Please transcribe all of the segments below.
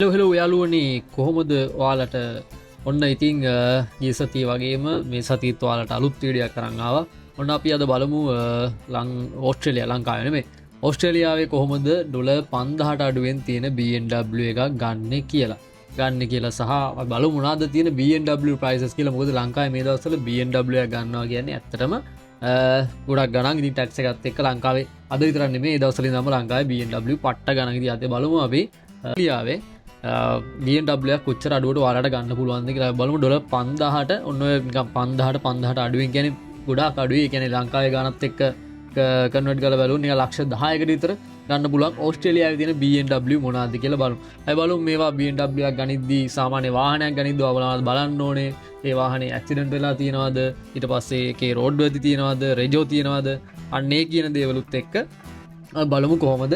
Hello යාළුවනේ කොහොමද ඔයාලට ඔන්න ඉතින් ගිය සතිය වගේම මේ සතියත් ඔයාලට අලුත් වීඩියෝයක් කරන් ආවා. ඔන්න අපි අද බලමු ඕස්ට්‍රේලියා ලංකාවේ නෙමෙයි ඕස්ට්‍රේලියාවේ කොහොමද ඩොලර් 5000ට අඩුවෙන් තියෙන BMW එකක් ගන්න කියලා සහ බලමු මොනවාද තියෙන BMW prices කියලා. මොකද ලංකාවේ මේ දවස්වල BMW එකක් ගන්නවා කියන්නේ ඇත්තටම ගොඩක් ගණන් ඉතින් ටැක්ස් එකත් එක්ක ලංකාවේ අද විතරක් නෙමෙයි මේ දවස්වල ඉඳන්ම ලංකාවේ BMW පට්ට ගණන් ඉතින් අද බලමු අපි ලියාවේ BMW කොච්චර අඩුවට ඔයාලට ගන්න පුළුවන්ද කියලා බලමු. ඩොලර් 5000ට ඔන්න ඔය නිකන් 5000ට අඩුවෙන් කියන්නේ ගොඩාක් අඩුයි. ඒ කියන්නේ ලංකාවේ ගානත් එක්ක කන්වර්ට් කරලා බලුවොත් නිකන් ලක්ෂ 10කට විතර ගන්න පුළුවන්. ඕස්ට්‍රේලියාවේ තියෙන BMW මොනවාද කියලා බලමු. අපි බලමු මේවා BMW එකක් ගනිද්දී සාමාන්‍ය වාහනයක් ගනිද්දී ඔයාලා බලන්න ඕනේ ඒ වාහනේ ඇක්සිඩන්ට් වෙලා තියෙනවද, ඊට පස්සේ ඒකේ රෝඩ් වර්දි තියෙනවද, රෙජෝ තියෙනවද, අන්න ඒ කියන දේවලුත් එක්ක බලමු කොහොමද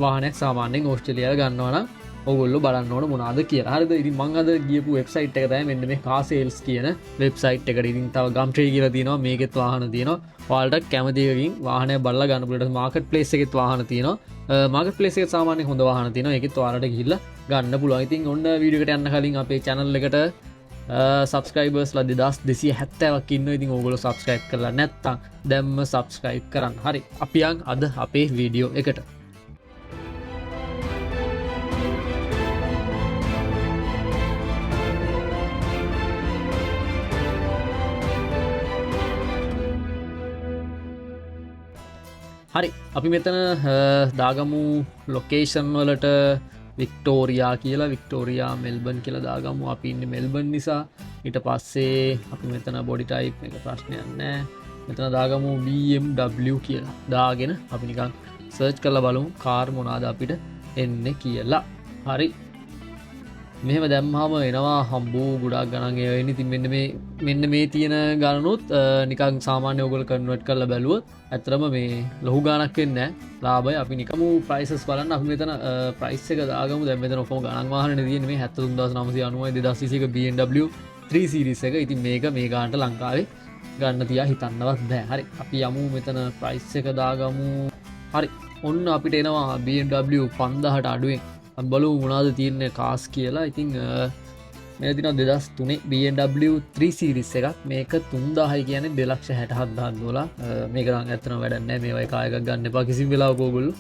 වාහනයක් සාමාන්‍යයෙන් ඕස්ට්‍රේලියාවේ ගන්නවා නම් ඔයගොල්ලෝ බලන්න ඕන මොනවාද කියලා. හරිද? ඉතින් මම අද ගියපු වෙබ්සයිට් එක තමයි මෙන්න මේ car sales කියන වෙබ්සයිට් එකට. ඉතින් තව Gumtree කියලා තියෙනවා, මේකෙත් වාහන තියෙනවා. ඔයාලට කැමති එකකින් වාහනයක් බලලා ගන්න පුළුවන්. මාකට් ප්ලේස් එකෙත් වාහන තියෙනවා. මාකට් ප්ලේස් එකේ සාමාන්‍යයෙන් හොඳ වාහන තියෙනවා. ඒකෙත් ඔයාලට ගිහිල්ලා ගන්න පුළුවන්. ඉතින් ඔන්න වීඩියෝ එකට යන්න කලින් අපේ channel එකට සබස්ක්‍රයිබර්ස්ලා 2270ක් ඉන්නවා. ඉතින් ඕගොල්ලෝ සබස්ක්‍රයිබ් කරලා නැත්නම් දැම්ම සබස්ක්‍රයිබ් කරන්න. හරි. අපි යන් අද අපේ වීඩියෝ එකට. හරි අපි මෙතන දාගමු ලොකේෂන් වලට වික්ටෝරියා කියලා, වික්ටෝරියා මෙල්බන් කියලා දාගමු. අපි ඉන්නේ මෙල්බන් නිසා. ඊට පස්සේ අපි මෙතන බොඩි ටයිප් එක ප්‍රශ්නයක් නැහැ. මෙතන දාගමු BMW කියලා. දාගෙන අපි නිකන් සර්ච් කරලා බලමු කාර් මොනවාද අපිට එන්නේ කියලා. හරි. මෙහෙම දැම්මහම එනවා හම්බෝ ගොඩක් ගණන් ඒවා එන්නේ. ඉතින් මෙන්න මේ තියෙන ගණනුත් නිකන් සාමාන්‍ය ඔයගොල්ලෝ කන්වර්ට් කරලා බැලුවොත් ඇත්තටම මේ ලොකු ගණක් වෙන්නේ නැහැ. ලාභය අපි නිකමු ප්‍රයිසස් බලන්න. අපි මෙතන ප්‍රයිස් එක දාගමු. දැන් මෙතන ඔෆෝ ගණන් වාහනේ තියෙන්නේ මේ 73990යි 2021 BMW 3 series එක. ඉතින් මේක මේ ගානට ලංකාවේ ගන්න තියා හිතන්නවත් බෑ. හරි. අපි යමු මෙතන ප්‍රයිස් එක දාගමු. හරි. ඔන්න අපිට එනවා BMW 5000ට අඩුවෙන්. අපි බලමු මොනවද තියෙන්නේ කාස් කියලා. ඉතින් මේ දින 2003 BMW 3 series එකක්. මේක 3000යි කියන්නේ 267000 ඩොලර්. මේක නම් ඇත්තටම වැඩක් නැහැ. මේවා එක එකක් ගන්න එපා කිසිම වෙලාවක ඕගොල්ලෝ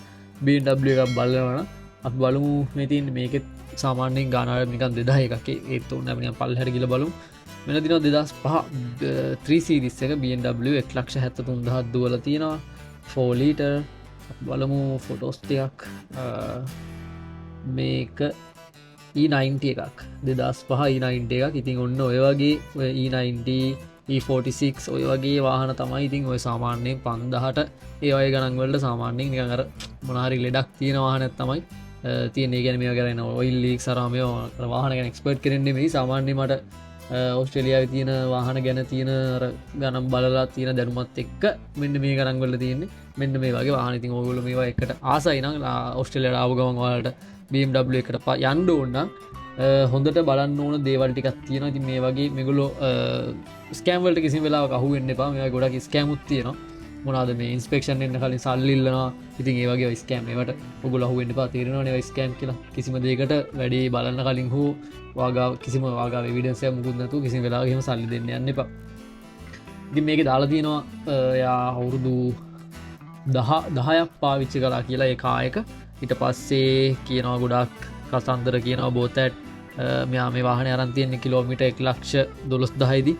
BMW එකක් බලනවා නම්. අපි බලමු මේ තියෙන්නේ මේකෙත් සාමාන්‍යයෙන් ගානවල නිකන් 2000 එකක්. ඒත් උන් අපි නිකන් පල්ලෙහාට ගිහලා බලමු. මෙන්න දින 2005 3 series එක BMW 173000 දුවලා තියෙනවා. 4 liter. අපි බලමු ෆොටෝස් ටිකක්. මේක E90 එකක් 2005 E90 එකක්. ඉතින් ඔන්න ඔය වගේ ඔය E90 E46 ඔය වගේ වාහන තමයි. ඉතින් ඔය සාමාන්‍යයෙන් 5000ට ඒ වගේ ගණන් වලට සාමාන්‍යයෙන් නිකන් අර මොන හරි ලෙඩක් තියෙන වාහනයක් තමයි තියෙන්නේ. ඒ කියන්නේ මේවා ගැන ඔයිල් ලීක්ස් අරම මේවා වාහන ගැන එක්ස්පර්ට් කෙනෙක් නෙමෙයි. සාමාන්‍යයෙන් මට ඕස්ට්‍රේලියාවේ තියෙන වාහන ගැන තියෙන අර ගණන් බලලා තියෙන දැනුමත් එක්ක මෙන්න මේ ගණන් වල තියෙන්නේ මෙන්න මේ වගේ වාහන. ඉතින් ඕගොල්ලෝ මේවා එකට ආසයි නම් ඕස්ට්‍රේලියාවට ආව ගමන් ඔයාලට BMW එකට යන්න ඕන නම් හොඳට බලන්න ඕන දේවල් ටිකක් තියෙනවා. ඉතින් මේ වගේ මේගොල්ලෝ ස්කෑම් වලට කිසිම වෙලාවක අහු වෙන්න එපා. මේවා ගොඩක් ස්කෑමුත් තියෙනවා. මොනවාද මේ ඉන්ස්පෙක්ෂන් එන්න කලින් සල්ලි ඉල්ලනවා. ඉතින් ඒ වගේ ස්කෑම් ඒවට ඔයගොල්ලෝ අහු වෙන්න එපා. තේරෙනවනේ ඒවා ස්කෑම් කියලා. කිසිම දෙයකට වැඩි බලන්න කලින් හෝ වාගාව කිසිම වාගාව එවිඩන්ස් එකක් මුකුත් නැතුව කිසිම වෙලාවක එහෙම සල්ලි දෙන්න යන්න එපා. ඉතින් මේකේ දාලා තියෙනවා එයා අවුරුදු 10ක් පාවිච්චි කළා කියලා ඒ කාර් එක. ඊට පස්සේ කියනවා ගොඩක් කතන්දර කියනවා බෝතැට් මෙයා මේ වාහනේ අරන් තියෙන්නේ කිලෝමීටර් 112000යිදී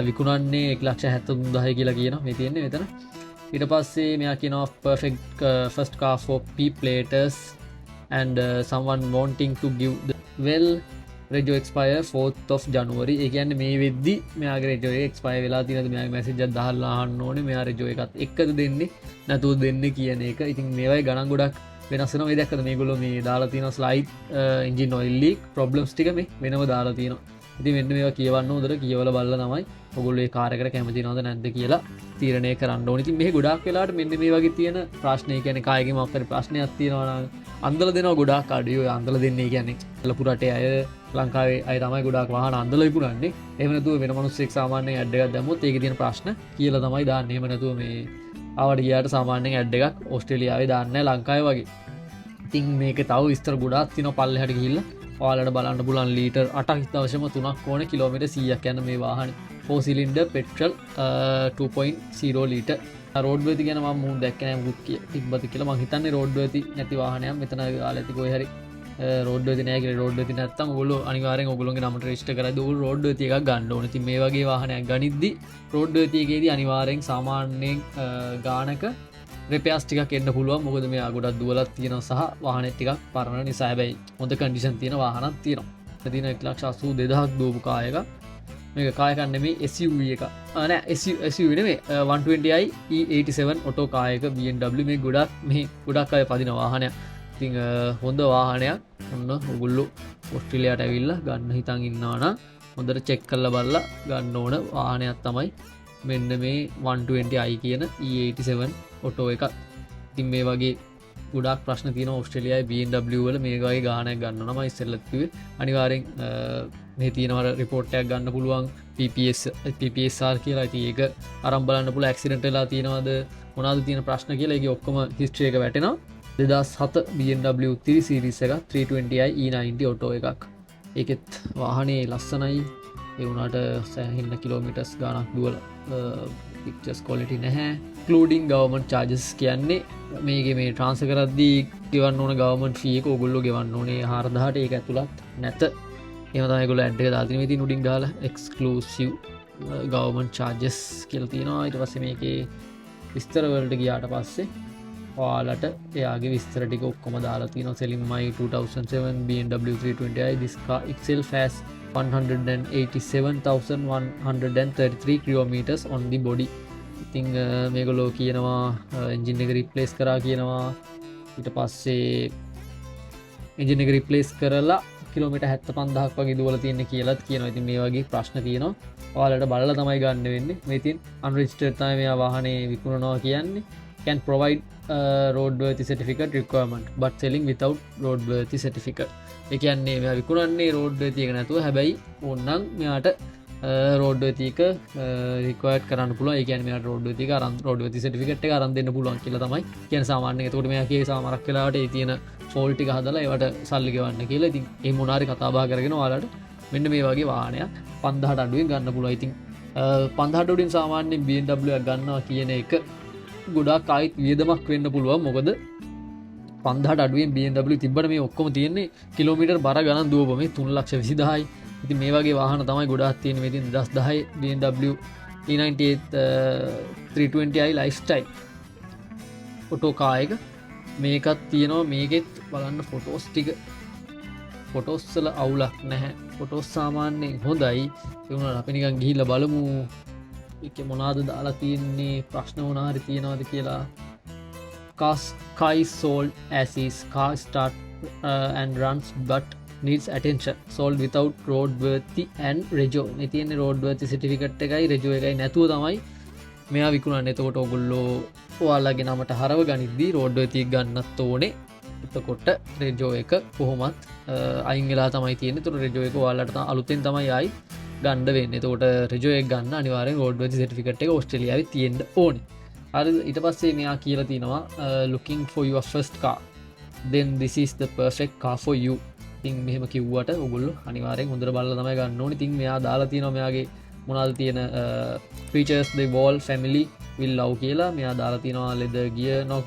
විකුණන්නේ 173000 කියලා කියනවා මේ තියෙන්නේ මෙතන. ඊට පස්සේ මෙයා කියනවා perfect first car for P-platers and someone wanting to give the well rejo expire 4th of January. ඒ කියන්නේ මේ වෙද්දි මෙයාගේ rejo එක expire වෙලා තියෙනද මෙයාගේ message එකක් දාලා අහන්න ඕනේ මෙයා rejo එකත් එක්කද දෙන්නේ නැතුව දෙන්නේ කියන එක. ඉතින් මේවයි ගණන් ගොඩක් වෙනස් වෙනවා. මේ දැක්කද මේගොල්ලෝ මේ දාලා තියෙනවා slide engine oil leak problems ටික මේ වෙනම දාලා තියෙනවා. ඉතින් මෙන්න මේවා කියවන්න හොඳට කියවලා බලලා තමයි ඔයගොල්ලෝ ඒ කාර් එකට කැමති නේද නැද්ද කියලා තීරණය කරන්න ඕනේ. ඉතින් මේ ගොඩාක් වෙලාවට මෙන්න මේ වගේ තියෙන ප්‍රශ්න, ඒ කියන්නේ කායගේ මොකක් හරි ප්‍රශ්නයක් තියෙනවා නම් අන්දලා දෙනවා ගොඩාක් අඩුයි. ඔය අන්දලා දෙන්නේ කියන්නේ ලොකු රටේ අය ලංකාවේ අය තමයි ගොඩාක් වාහන අන්දලා විකුණන්නේ. එහෙම නැතුව වෙන මිනිස්සෙක් සාමාන්‍යයෙන් ඇඩ් එකක් දැම්මොත් ඒකේ තියෙන ප්‍රශ්න කියලා තමයි දාන්නේ. එහෙම නැතුව මේ ආවට ගියාට සාමාන්‍යයෙන් ඇඩ් එකක් ඕස්ට්‍රේලියාවේ දාන්නේ නැහැ ලංකාවේ වගේ. ඉතින් මේක තව විස්තර ගොඩාක් තියෙනවා පල්ලෙහාට ගිහිල්ලා ඔයාලට බලන්න පුළුවන් ලීටර් 8ක් අවශ්‍යම 3ක් ඕනේ කිලෝමීටර් 100ක් යන මේ වාහනේ 4 සිලින්ඩර් පෙට්‍රල් 2.0 ලීටර් රෝඩ් වර්ති ගැන මම මුන් දැක්කේ නැහැ මුකුත් තිබ්බද කියලා මං හිතන්නේ රෝඩ් වර්ති නැති වාහනයක් මෙතන ගාලා ඇති කොහේ හරි රෝඩ් වර්ති නැහැ කියලා රෝඩ් වර්ති නැත්තම් ඔයගොල්ලෝ අනිවාර්යෙන් ඔයගොල්ලෝගේ නමට රෙජිස්ටර් කරලා ඔයගොල්ලෝ රෝඩ් වර්ති එකක් ගන්න ඕනේ. ඉතින් මේ වගේ වාහනයක් ගනිද්දි රෝඩ් වර්ති එකේදී අනිවාර්යෙන් සාමාන්‍යයෙන් ගානක රිපෙයාර්ස් ටිකක් එන්න පුළුවන්. මොකද මෙයා ගොඩක් දුවලක් තියෙනවා සහ වාහනේ ටිකක් පරණ නිසා. හැබැයි හොඳ කන්ඩිෂන් තියෙන වාහනක් තියෙනවා. දින 1,82,000ක් දුවපු කායක මේක කායක නෙමෙයි SUV එක. නෑ SUV නෙමෙයි 120i E87 ඔටෝ කායක BMW මේ ගොඩක් අය පදින වාහනයක්. ඉතින් හොඳ වාහනයක්. ඔන්න ඔයගොල්ලෝ ඕස්ට්‍රේලියාවට ඇවිල්ලා ගන්න හිතන් ඉන්නවා නම් හොඳට චෙක් කරලා බලලා ගන්න ඕන වාහනයක් තමයි මෙන්න මේ 120i කියන E87 ඔටෝ එක. ඉතින් මේ වගේ ගොඩක් ප්‍රශ්න තියෙනවා ඕස්ට්‍රේලියාවේ BMW වල මේ වගේ ගානක් ගන්න නම් ඉස්සෙල්ලත් කිව්වේ අනිවාර්යෙන් මේ තියෙනවා රිපෝට් එකක් ගන්න පුළුවන් PPSR කියලා. ඉතින් ඒක අරන් බලන්න පුළුවන් ඇක්සිඩන්ට් වෙලා තියෙනවද මොනවද තියෙන ප්‍රශ්න කියලා. ඒකේ ඔක්කොම හිස්ටරි එක වැටෙනවා. 2007 BMW 3 series එක 320i E90 ඔටෝ එකක්. ඒකෙත් වාහනේ ලස්සනයි. ඒ වුණාට සෑහෙන්න කිලෝමීටර්ස් ගානක් දුවලා පික්චර්ස් quality නැහැ. including government charges කියන්නේ මේකේ මේ ට්‍රාන්ස්ෆර් කරද්දී ගෙවන්න ඕන government fee එක ඕගොල්ලෝ ගෙවන්න ඕනේ 4000ට. ඒක ඇතුළත් නැත. එහෙම තමයි ඒගොල්ලෝ ඇඩ් එක දාලා තියෙනවා. ඉතින් උඩින් ගාලා exclusive government charges කියලා තියෙනවා. ඊට පස්සේ මේකේ විස්තර වලට ගියාට පස්සේ ඔයාලට එයාගේ විස්තර ටික ඔක්කොම දාලා තියෙනවා. selling my 2007 BMW 320i this car itself has 187,133 kilometers on the body. ඉතින් මේගොල්ලෝ කියනවා එන්ජින් එක රිප්ලේස් කරා කියනවා. ඊට පස්සේ එන්ජින් එක රිප්ලේස් කරලා කිලෝමීටර් 75000ක් වගේ දුවලා තියෙන කියලාත් කියනවා. ඉතින් මේ වගේ ප්‍රශ්න තියෙනවා. ඔයාලට බලලා තමයි ගන්න වෙන්නේ. මේ ඉතින් unregistered තමයි මෙයා වාහනේ විකුණනවා කියන්නේ. can provide roadworthy certificate requirement but selling without roadworthy certificate. ඒ කියන්නේ මෙයා විකුණන්නේ roadworthy එක නැතුව හැබැයි ඕනනම් මෙයාට roadworthy එක required කරන්න පුළුවන්. ඒ කියන්නේ මෙයාට roadworthy එක අරන් roadworthy certificate එක අරන් දෙන්න පුළුවන් කියලා තමයි කියන්නේ සාමාන්‍යයෙන්. එතකොට මෙයා කියේ සමහරක් වෙලාවට ඒ තියෙන fault ටික හදලා ඒවට සල්ලි ගෙවන්න කියලා. ඉතින් ඒ මොනාරි කතා බහ කරගෙන ඔයාලට මෙන්න මේ වගේ වාහනයක් 5000ට අඩුවෙන් ගන්න පුළුවන්. ඉතින් 5000ට උඩින් සාමාන්‍යයෙන් BMW එකක් ගන්නවා කියන එක ගොඩක් ආයිත් වියදමක් වෙන්න පුළුවන්. මොකද 5000ට අඩුවෙන් BMW තිබ්බට මේ ඔක්කොම තියෙන්නේ කිලෝමීටර් බර ගණන් දුවපො මේ 3,20,000යි. ඉතින් මේ වගේ වාහන තමයි ගොඩාක් තියෙන්නේ. මේ ඉතින් 2010 BMW E98 320i lifestyle auto car එක මේකත් තියෙනවා. මේකෙත් බලන්න ෆොටෝස් ටික ෆොටෝස් වල අවුලක් නැහැ. ෆොටෝස් සාමාන්‍යයෙන් හොඳයි. ඒ වුණාට අපි නිකන් ගිහිල්ලා බලමු ඒකේ මොනවාද දාලා තියෙන්නේ ප්‍රශ්න මොනවා හරි තියනවාද කියලා. Sky sold as is. Car start and runs but needs attention. Sold without roadworthy and rego. මේ තියෙන්නේ roadworthy certificate එකයි rego එකයි නැතුව තමයි මෙයා විකුණන්නේ. එතකොට ඔයගොල්ලෝ ඔයාලගේ නමට හරව ගනිද්දී roadworthy එක ගන්නත් ඕනේ. එතකොට රෙජෝ එක කොහොමත් අයින් වෙලා තමයි තියෙන්නේ. එතකොට රෙජෝ එක ඔයාලට අලුතෙන් තමයි ආයි ගන්න වෙන්නේ. එතකොට රෙජෝ එක ගන්න අනිවාර්යෙන් roadworthy certificate එක ඕස්ට්‍රේලියාවේ තියෙන්න ඕනේ. හරිද? ඊට පස්සේ මෙයා කියලා තිනවා looking for your first car then this is the perfect car for you. ඉතින් මෙහෙම කිව්වට ඔයගොල්ලෝ අනිවාර්යෙන් හොඳට බලලා තමයි ගන්න ඕනේ. ඉතින් මෙයා දාලා තිනවා මෙයාගේ මොනවාද තියෙන features the whole family will love කියලා. මෙයා දාලා තිනවා leather gear knob,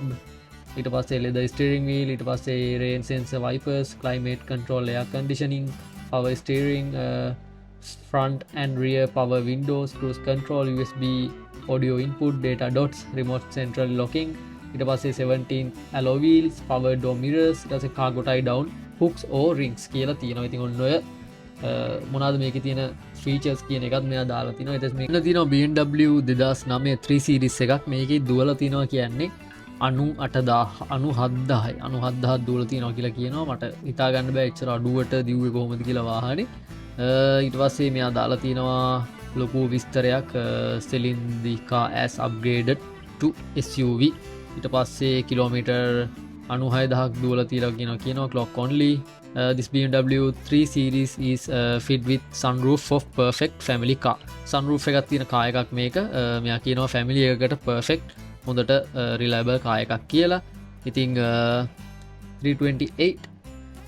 ඊට පස්සේ leather steering wheel, ඊට පස්සේ rain sensor wipers, climate control air conditioning, power steering, front and rear power windows, cruise control, USB audio input, data dots, remote central locking, ඊට පස්සේ 17 alloy wheels, power door mirrors, ඊට පස්සේ cargo tie down hooks or rings කියලා තියෙනවා. ඉතින් ඔන්න ඔය මොනවාද මේකේ තියෙන features කියන එකත් මෙයා දාලා තිනවා. ඊට පස්සේ මේක තියෙනවා BMW 2009 3 series එකක්. මේකේ දුවලා තිනවා කියන්නේ 97,000 දුවලා තිනවා කියලා කියනවා. මට හිතා ගන්න බෑ එච්චර අඩුවට දිව්වේ කොහොමද කියලා වාහනේ. ඊට පස්සේ මෙයා දාලා තිනවා ලොකු විස්තරයක් selling the car as upgraded to SUV. ඊට පස්සේ කිලෝමීටර් 96,000ක් දුවලා තියලා කියනවා clock only. This BMW 3 series is fit with sunroof of perfect family car. sunroof එකක් තියෙන කාර් එකක් මේක. මෙයා කියනවා family එකකට perfect හොඳට reliable කාර් එකක් කියලා. ඉතින් 328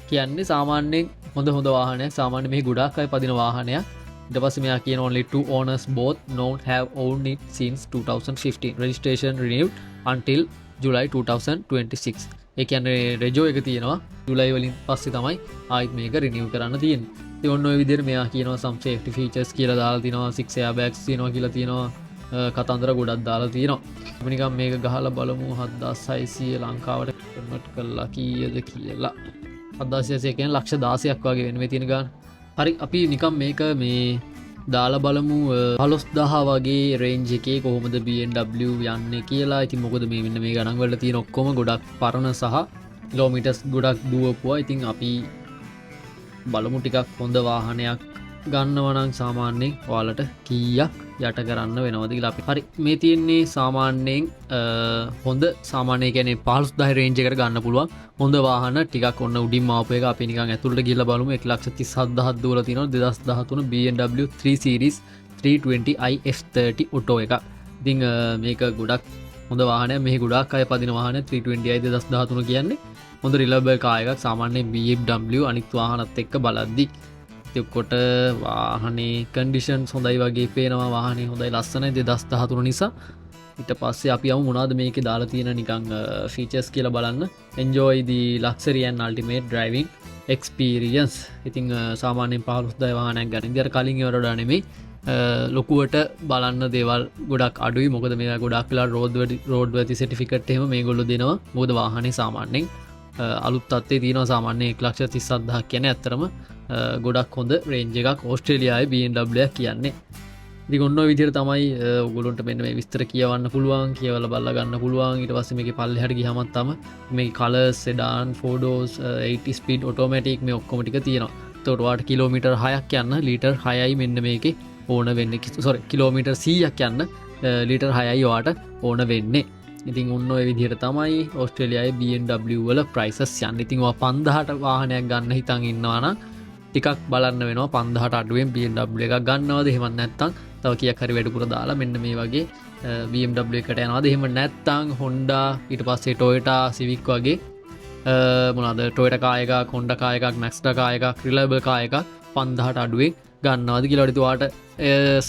කියන්නේ සාමාන්‍යයෙන් හොඳ වාහනයක්. සාමාන්‍ය මේ ගොඩාක් අය පදින වාහනයක්. ඊට පස්සේ මෙයා කියන only two owners both don't have owned it since 2015. Registration renewed until July 2026. ඒ කියන්නේ රෙජෝ එක තියෙනවා. ජුලයි වලින් පස්සේ තමයි ආයිත් මේක රිනිව් කරන්න තියෙන්නේ. ඉතින් ඔන්න ඔය විදිහට මෙයා කියනවා some safety features කියලා දාලා තිනවා. 6 airbags තියෙනවා කියලා තියෙනවා. කතන්දර ගොඩක් දාලා තියෙනවා. අපි නිකන් මේක ගහලා බලමු 7600 ලංකාවට කන්වර්ට් කරලා කීයද කියලා. 7600 කියන්නේ ලක්ෂ 16ක් වගේ වෙන මේ තියෙන ගාන. හරි අපි නිකන් මේක මේ දාලා බලමු 15000 වගේ රේන්ජ් එකේ කොහොමද BMW යන්නේ කියලා. ඉතින් මොකද මේ මෙන්න මේ ගණන් වලට තියෙන ඔක්කොම ගොඩක් පරණ සහ කිලෝමීටර්ස් ගොඩක් දුවපුවා. ඉතින් අපි බලමු ටිකක් හොඳ වාහනයක් ගන්නවා නම් සාමාන්‍යයෙන් ඔයාලට කීයක් යට කරන්න වෙනවද කියලා. අපි හරි මේ තියෙන්නේ සාමාන්‍යයෙන් හොඳ සාමාන්‍ය කියන්නේ 15000 රේන්ජ් එකට ගන්න පුළුවන් හොඳ වාහන ටිකක් ඔන්න උඩින්ම ආපු එක. අපි නිකන් ඇතුළට ගිහලා බලමු. 137000 දුවලා තියෙනවා 2013 BMW 3 Series 320i F30 auto එක. ඉතින් මේක ගොඩක් හොඳ වාහනයක්. මේ ගොඩක් අය පදින වාහනයක් 320i 2013 කියන්නේ හොඳ රිලයබල් කාර් එකක්. සාමාන්‍ය BMW අනිත් වාහනත් එක්ක බලද්දි කොට වාහනේ කන්ඩිෂන්ස් හොඳයි වගේ පේනවා. වාහනේ හොඳයි ලස්සනයි 2013 නිසා. ඊට පස්සේ අපි යමු මොනවද මේකේ දාලා තියෙන නිකන් ෆීචර්ස් කියලා බලන්න. enjoy the luxury and ultimate driving experience. ඉතින් සාමාන්‍යයෙන් 15000 වාහනයක් ගන්න. ඉතින් අර කලින් ඒවට වඩා නෙමෙයි ලොකුවට බලන්න දේවල් ගොඩක් අඩුයි. මොකද මේවා ගොඩක් වෙලා රෝඩ් වර්ති සර්ටිෆිකට් එහෙම මේගොල්ලෝ දෙනවා. මොකද වාහනේ සාමාන්‍යයෙන් අලුත් තත්ත්වයේ තියෙනවා. සාමාන්‍යයෙන් 137000 කියන්නේ ඇත්තරම ගොඩක් හොඳ රේන්ජ් එකක් ඕස්ට්‍රේලියාවේ BMW එකක් කියන්නේ. ඉතින් ඔන්න ඔය විදිහට තමයි ඔයගොල්ලන්ට මෙන්න මේ විස්තර කියවන්න පුළුවන්, කියවලා බලලා ගන්න පුළුවන්. ඊට පස්සේ මේකේ පල්ලෙහාට ගියාම තමයි මේ colours, sedan, four doors, 80 speed automatic මේ ඔක්කොම ටික තියෙනවා. ඒතකොට ඔයාලට කිලෝමීටර් 6ක් යන්න ලීටර් 6යි මෙන්න මේකේ ඕන වෙන්නේ. sorry කිලෝමීටර් 100ක් යන්න ලීටර් 6යි ඔයාලට ඕන වෙන්නේ. ඉතින් ඔන්න ඔය විදිහට තමයි ඕස්ට්‍රේලියාවේ BMW වල prices යන්නේ. ඉතින් ඔයා 5000ට වාහනයක් ගන්න හිතන් ඉන්නවා නම් ටිකක් බලන්න වෙනවා 5000ට අඩුවෙන් BMW එකක් ගන්නවද. එහෙම නැත්නම් තව කීයක් හරි වැඩිපුර දාලා මෙන්න මේ වගේ BMW එකකට යනවාද. එහෙම නැත්නම් Honda ඊට පස්සේ Toyota Civic වගේ මොනවාද Toyota කාර් එකක්, Honda කාර් එකක්, Mazda කාර් එකක්, reliable කාර් එකක් 5000ට අඩුවෙන් ගන්නවද කියලා ඔයාලට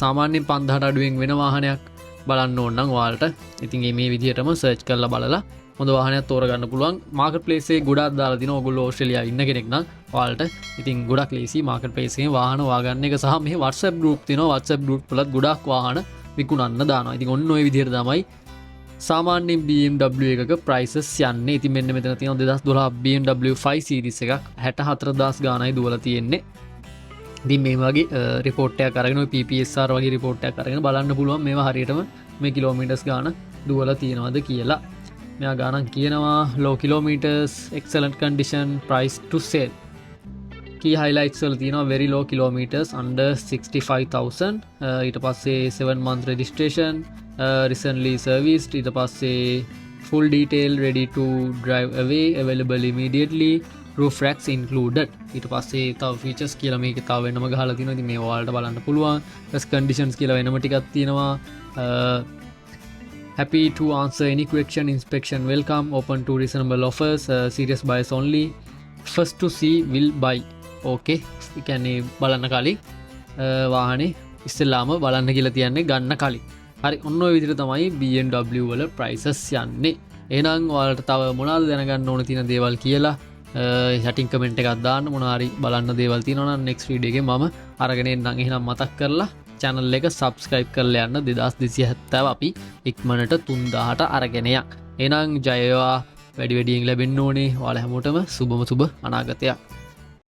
සාමාන්‍යයෙන් 5000ට අඩුවෙන් වෙන වාහනයක් බලන්න ඕන නම් ඔයාලට ඉතින් මේ විදිහටම සර්ච් කරලා බලලා හොඳ වාහනයක් තෝරගන්න පුළුවන්. මාකට් ප්ලේස් එකේ ගොඩක් දාලා දිනවා. ඔයගොල්ලෝ ඕස්ට්‍රේලියාවේ ඉන්න කෙනෙක් නම් ඔයාලට ඉතින් ගොඩක් ලේසි මාකට් ප්ලේස් එකේ වාහන හොයාගන්න එක. සහ මේ WhatsApp group තියෙනවා. WhatsApp group වලත් ගොඩක් වාහන විකුණන්න දානවා. ඉතින් ඔන්න ඔය විදිහට තමයි සාමාන්‍යයෙන් BMW එකක prices යන්නේ. ඉතින් මෙන්න මෙතන තියෙනවා 2012 BMW 5 series එකක් 64000 ගානයි දුවලා තියෙන්නේ. ඉතින් මේ වගේ report එකක් අරගෙන ඔය PPSR වගේ report එකක් අරගෙන බලන්න පුළුවන් මේවා හරියටම මේ කිලෝමීටර්ස් ගාන දුවලා තියෙනවද කියලා. මෙයා ගානක් කියනවා low kilometers, excellent condition, price to sell. key highlights වල තියෙනවා very low kilometers under 65000. ඊට පස්සේ 7 month registration, recently serviced. ඊට පස්සේ full detail, ready to drive away, available immediately, roof racks included. ඊට පස්සේ තව features කියලා මේකේ තව වෙනම ගහලා තියෙනවා. ඉතින් මේ ඔයාලට බලන්න පුළුවන්. ඊට conditions කියලා වෙනම ටිකක් තියෙනවා. Happy to answer any question, inspection welcome, open to reasonable offers, serious buyers only, first to see will buy. Okay, කියන්නේ බලන්න කලින් වාහනේ ඉස්සෙල්ලාම බලන්න කියලා තියන්නේ ගන්න කලින්. හරි ඔන්න ඔය විදිහට තමයි BMW වල prices යන්නේ. එහෙනම් ඔයාලට තව මොනවද දැනගන්න ඕන තියෙන දේවල් කියලා යටින් කමෙන්ට් එකක් දාන්න. මොනවා හරි බලන්න දේවල් තියෙනවා නම් next video එකේ මම අරගෙන එන්නම්. එහෙනම් මතක් කරලා channel එක subscribe කරලා යන්න. 2270 අපි ඉක්මනට 3000ට අරගෙන යන්න. එහෙනම් ජය වේවා. වැඩි වැඩියෙන් ලැබෙන්න ඕනේ. ඔයාලා හැමෝටම සුබම සුබ අනාගතයක්.